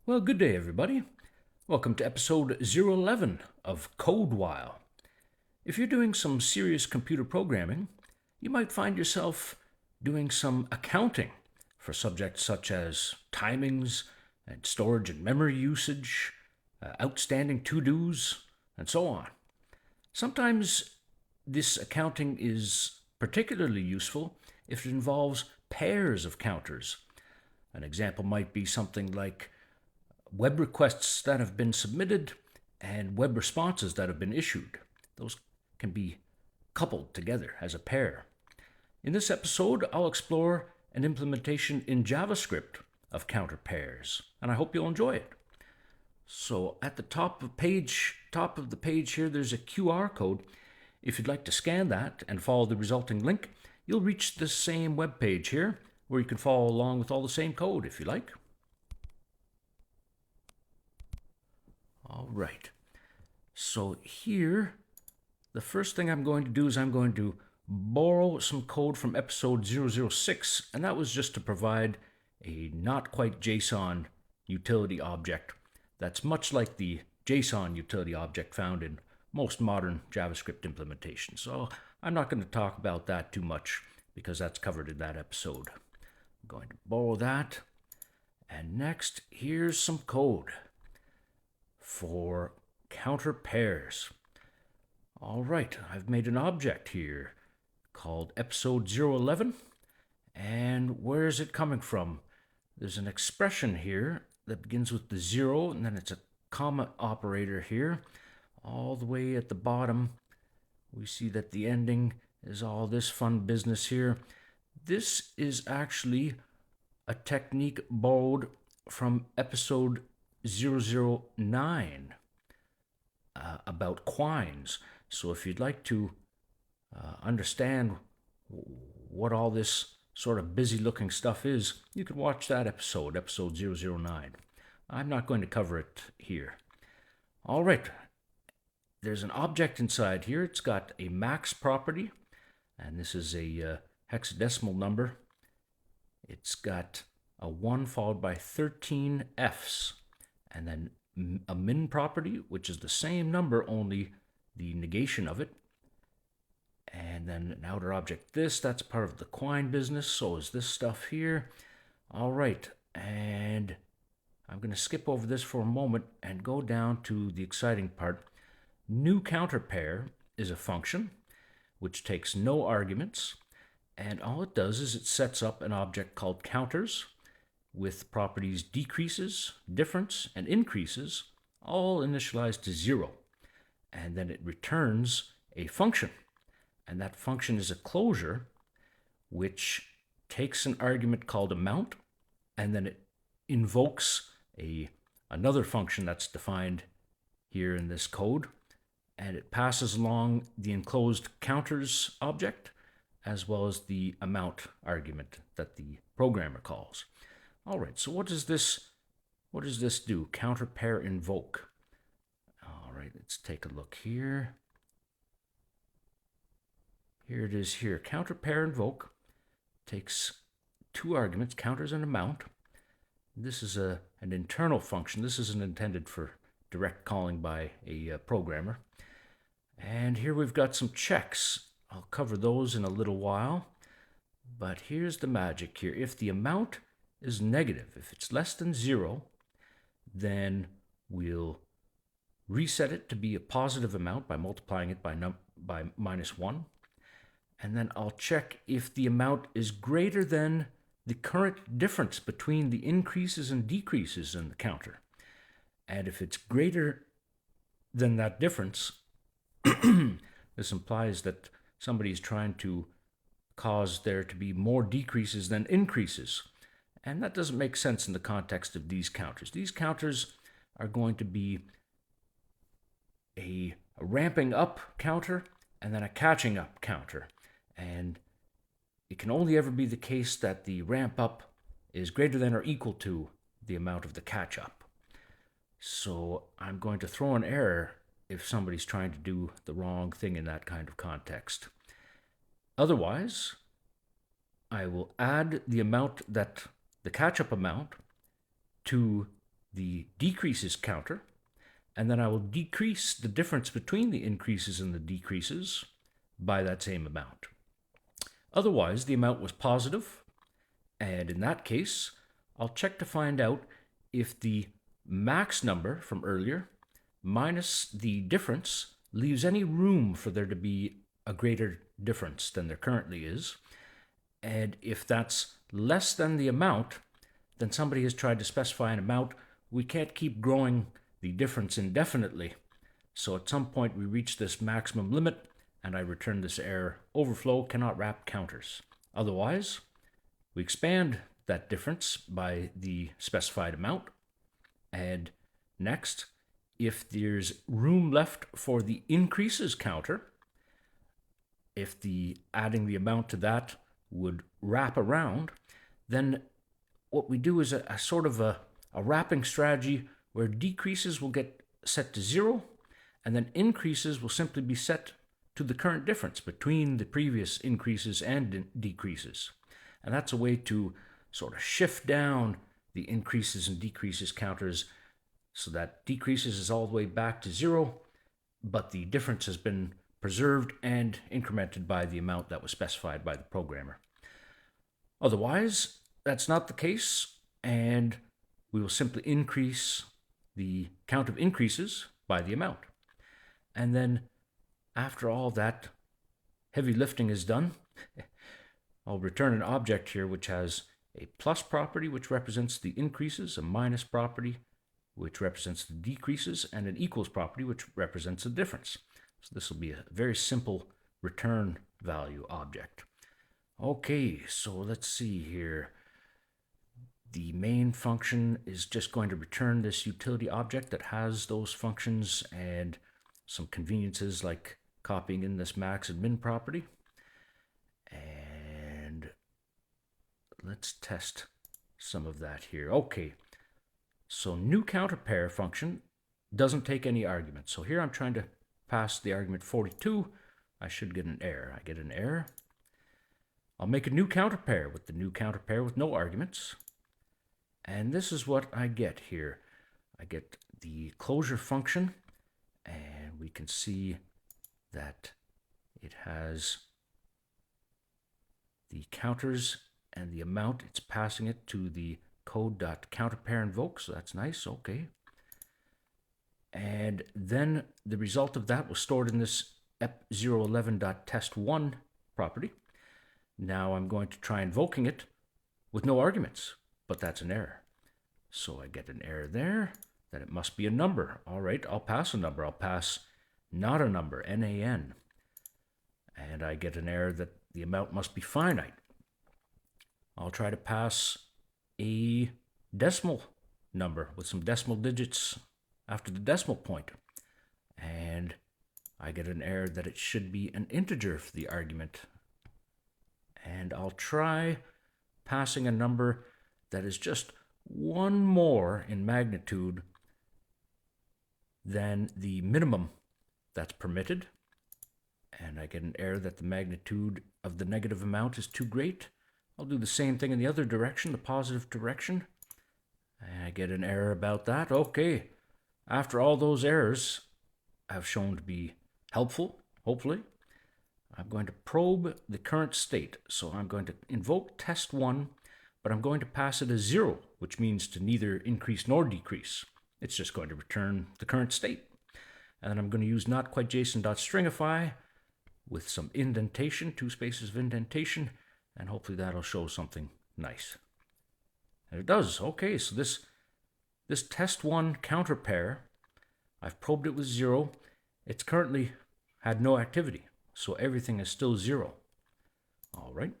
Well, good day, everybody. Welcome to episode 011 of Code While. If you're doing some serious computer programming, you might find yourself doing some accounting for subjects such as timings and storage and memory usage, outstanding to-dos, and so on. Sometimes this accounting is particularly useful if it involves pairs of counters. An example might be something like web requests that have been submitted and web responses that have been issued. Those can be coupled together as a pair. In this episode, I'll explore an implementation in JavaScript of counter pairs, and I hope you'll enjoy it. So at the top of the page here, there's a QR code. If you'd like to scan that and follow the resulting link, you'll reach the same web page here where you can follow along with all the same code if you like. All right. So here, the first thing I'm going to do is I'm going to borrow some code from episode 006, and that was just to provide a not quite JSON utility object that's much like the JSON utility object found in most modern JavaScript implementations. So I'm not going to talk about that too much because that's covered in that episode. I'm going to borrow that. And next, here's some code for counter pairs. All right, I've made an object here called episode 011. And where is it coming from? There's an expression here that begins with the 0, and then it's a comma operator here. All the way at the bottom, we see that the ending is all this fun business here. This is actually a technique borrowed from episode 009 about quines. So if you'd like to understand what all this sort of busy looking stuff is, you can watch that episode 009. I'm not going to cover it here. All right, there's an object inside here. It's got a max property, and this is a hexadecimal number. It's got a 1 followed by 13 Fs, and then a min property, which is the same number, only the negation of it. And then an outer object, that's part of the quine business. So is this stuff here. All right, and I'm going to skip over this for a moment and go down to the exciting part. New counter pair is a function which takes no arguments, and all it does is it sets up an object called counters with properties decreases, difference, and increases, all initialized to 0. And then it returns a function. And that function is a closure which takes an argument called amount, and then it invokes another function that's defined here in this code, and it passes along the enclosed counters object as well as the amount argument that the programmer calls. All right, so what does this do? Counter pair invoke. All right, let's take a look here. Here it is here. Counter pair invoke takes two arguments, counters and amount. This is an internal function. This isn't intended for direct calling by a programmer. And here we've got some checks. I'll cover those in a little while. But here's the magic here. If the amount is negative, if it's less than 0, then we'll reset it to be a positive amount by multiplying it by -1. And then I'll check if the amount is greater than the current difference between the increases and decreases in the counter. And if it's greater than that difference, this implies that somebody is trying to cause there to be more decreases than increases. And that doesn't make sense in the context of these counters. These counters are going to be a ramping up counter and then a catching up counter. And it can only ever be the case that the ramp up is greater than or equal to the amount of the catch up. So I'm going to throw an error if somebody's trying to do the wrong thing in that kind of context. Otherwise, I will add the amount the catch-up amount to the decreases counter, and then I will decrease the difference between the increases and the decreases by that same amount. Otherwise, the amount was positive, and in that case, I'll check to find out if the max number from earlier minus the difference leaves any room for there to be a greater difference than there currently is. And if that's less than the amount, then somebody has tried to specify an amount. We can't keep growing the difference indefinitely. So at some point we reach this maximum limit, and I return this error: overflow cannot wrap counters. Otherwise, we expand that difference by the specified amount. And next, if there's room left for the increases counter, if the adding the amount to that would wrap around, then what we do is a sort of a wrapping strategy where decreases will get set to 0, and then increases will simply be set to the current difference between the previous increases and decreases. And that's a way to sort of shift down the increases and decreases counters so that decreases is all the way back to 0, but the difference has been preserved and incremented by the amount that was specified by the programmer. Otherwise, that's not the case, and we will simply increase the count of increases by the amount. And then after all that heavy lifting is done, I'll return an object here which has a plus property, which represents the increases, a minus property, which represents the decreases, and an equals property, which represents the difference. So this will be a very simple return value object. Okay, so let's see here. The main function is just going to return this utility object that has those functions and some conveniences like copying in this max and min property. And let's test some of that here. Okay, so new counter pair function doesn't take any arguments. So here I'm trying to pass the argument 42. I should get an error. I get an error. I'll make a new counter pair with the new counter pair with no arguments. And this is what I get here. I get the closure function, and we can see that it has the counters and the amount. It's passing it to the code.counterPairInvoke, so that's nice. Okay. And then the result of that was stored in this ep011.test1 property. Now I'm going to try invoking it with no arguments, but that's an error. So I get an error there that it must be a number. All right, I'll pass a number. I'll pass not a number, NaN. And I get an error that the amount must be finite. I'll try to pass a decimal number with some decimal digits after the decimal point. And I get an error that it should be an integer for the argument. And I'll try passing a number that is just one more in magnitude than the minimum that's permitted. And I get an error that the magnitude of the negative amount is too great. I'll do the same thing in the other direction, the positive direction. And I get an error about that. Okay, after all those errors have shown to be helpful, hopefully, I'm going to probe the current state. So I'm going to invoke test1, but I'm going to pass it as 0, which means to neither increase nor decrease. It's just going to return the current state. And then I'm going to use notquitejson.stringify with some indentation, 2 spaces of indentation, and hopefully that'll show something nice. And it does. Okay, so this test1 counter pair, I've probed it with 0. It's currently had no activity, so everything is still 0. All right.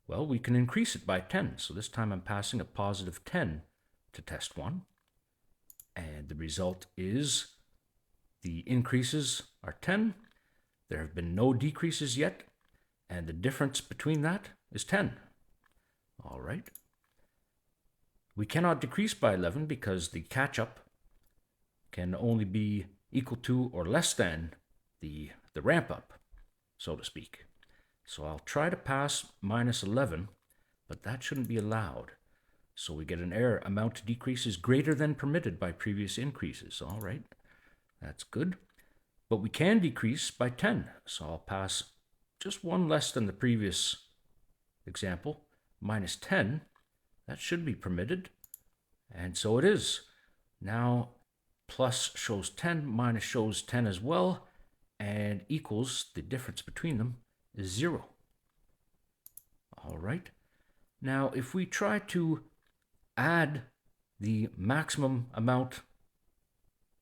Well, we can increase it by 10. So this time I'm passing a positive 10 to test1. And the result is the increases are 10. There have been no decreases yet. And the difference between that is 10. All right. We cannot decrease by 11 because the catch-up can only be equal to or less than the ramp-up, so to speak. So I'll try to pass minus 11, but that shouldn't be allowed. So we get an error. Amount to decrease is greater than permitted by previous increases. All right, that's good. But we can decrease by 10. So I'll pass just one less than the previous example, minus 10. That should be permitted. And so it is. Now plus shows 10, minus shows 10 as well, and equals, the difference between them is 0. All right. Now if we try to add the maximum amount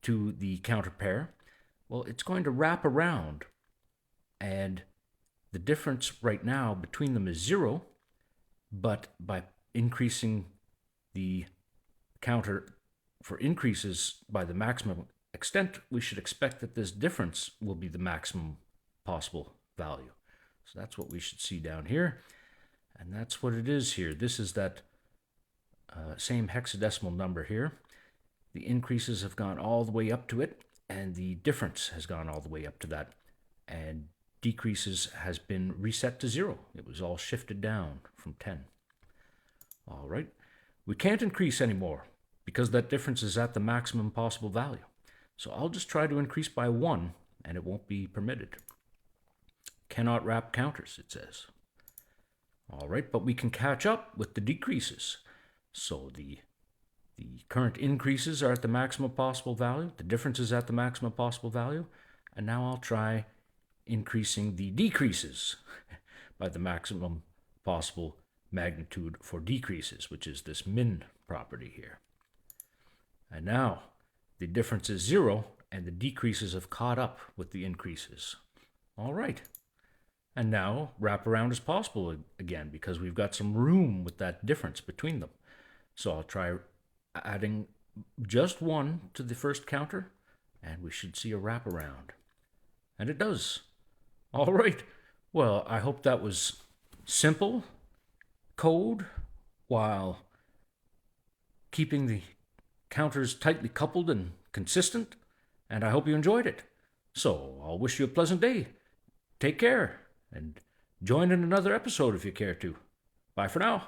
to the counter pair, well, it's going to wrap around, and the difference right now between them is 0, but by increasing the counter for increases by the maximum extent, we should expect that this difference will be the maximum possible value. So that's what we should see down here, and that's what it is here. This is that same hexadecimal number here. The increases have gone all the way up to it, and the difference has gone all the way up to that, and decreases has been reset to 0. It was all shifted down from 10. All right, we can't increase anymore because that difference is at the maximum possible value. So I'll just try to increase by 1, and it won't be permitted. Cannot wrap counters, it says. All right, but we can catch up with the decreases. So the current increases are at the maximum possible value, the difference is at the maximum possible value, and now I'll try increasing the decreases by the maximum possible magnitude for decreases, which is this min property here. And now the difference is 0, and the decreases have caught up with the increases. All right. And now wraparound is possible again because we've got some room with that difference between them. So I'll try adding just 1 to the first counter, and we should see a wraparound. And it does. All right. Well, I hope that was simple code while keeping the counters tightly coupled and consistent, and I hope you enjoyed it. So I'll wish you a pleasant day. Take care, and join in another episode if you care to. Bye for now.